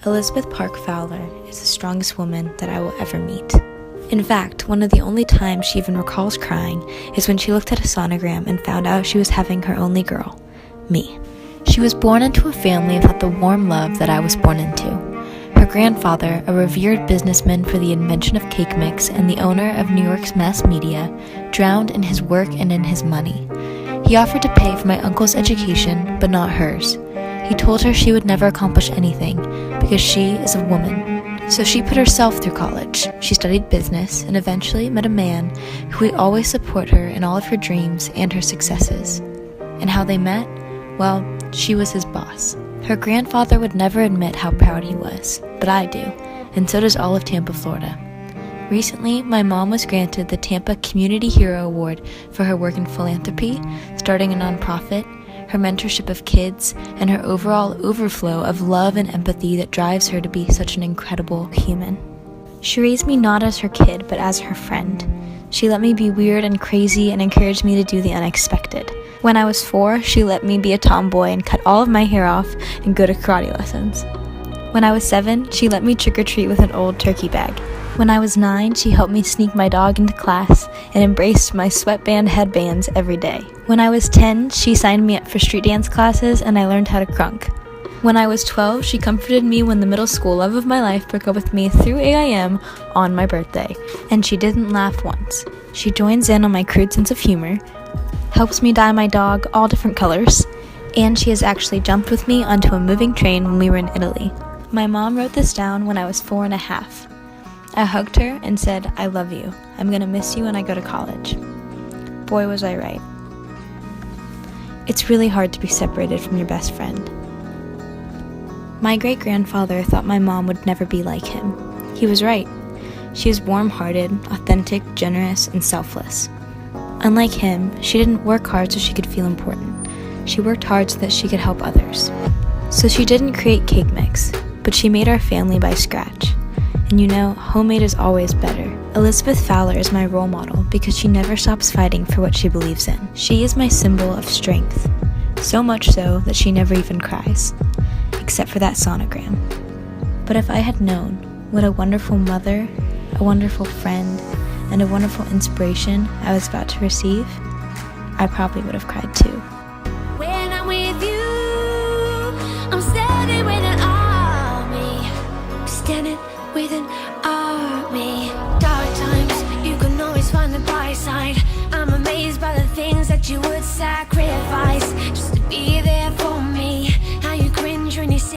Elizabeth Park Fowler is the strongest woman that I will ever meet. In fact, one of the only times she even recalls crying is when she looked at a sonogram and found out she was having her only girl, me. She was born into a family without the warm love that I was born into. Her grandfather, a revered businessman for the invention of cake mix and the owner of New York's mass media, drowned in his work and in his money. He offered to pay for my uncle's education, but not hers. He told her she would never accomplish anything because she is a woman. So she put herself through college. She studied business and eventually met a man who would always support her in all of her dreams and her successes. And how they met? Well, she was his boss. Her grandfather would never admit how proud he was, but I do, and so does all of Tampa, Florida. Recently, my mom was granted the Tampa Community Hero Award for her work in philanthropy, starting a nonprofit, her mentorship of kids, and her overall overflow of love and empathy that drives her to be such an incredible human. She raised me not as her kid, but as her friend. She let me be weird and crazy and encouraged me to do the unexpected. When I was 4, she let me be a tomboy and cut all of my hair off and go to karate lessons. When I was 7, she let me trick-or-treat with an old turkey bag. When I was 9, she helped me sneak my dog into class and embraced my sweatband headbands every day. When I was 10, she signed me up for street dance classes and I learned how to crunk. When I was 12, she comforted me when the middle school love of my life broke up with me through AIM on my birthday, and she didn't laugh once. She joins in on my crude sense of humor, helps me dye my dog all different colors, and she has actually jumped with me onto a moving train when we were in Italy. My mom wrote this down when I was 4 and a half. I hugged her and said, "I love you. I'm gonna miss you when I go to college." Boy, was I right. It's really hard to be separated from your best friend. My great-grandfather thought my mom would never be like him. He was right. She is warm-hearted, authentic, generous, and selfless. Unlike him, she didn't work hard so she could feel important. She worked hard so that she could help others. So she didn't create cake mix, but she made our family by scratch. And you know, homemade is always better. Elizabeth Fowler is my role model because she never stops fighting for what she believes in. She is my symbol of strength, so much so that she never even cries, except for that sonogram. But if I had known what a wonderful mother, a wonderful friend, and a wonderful inspiration I was about to receive, I probably would have cried too. When I'm with you, I'm standing with an army, standing with an army.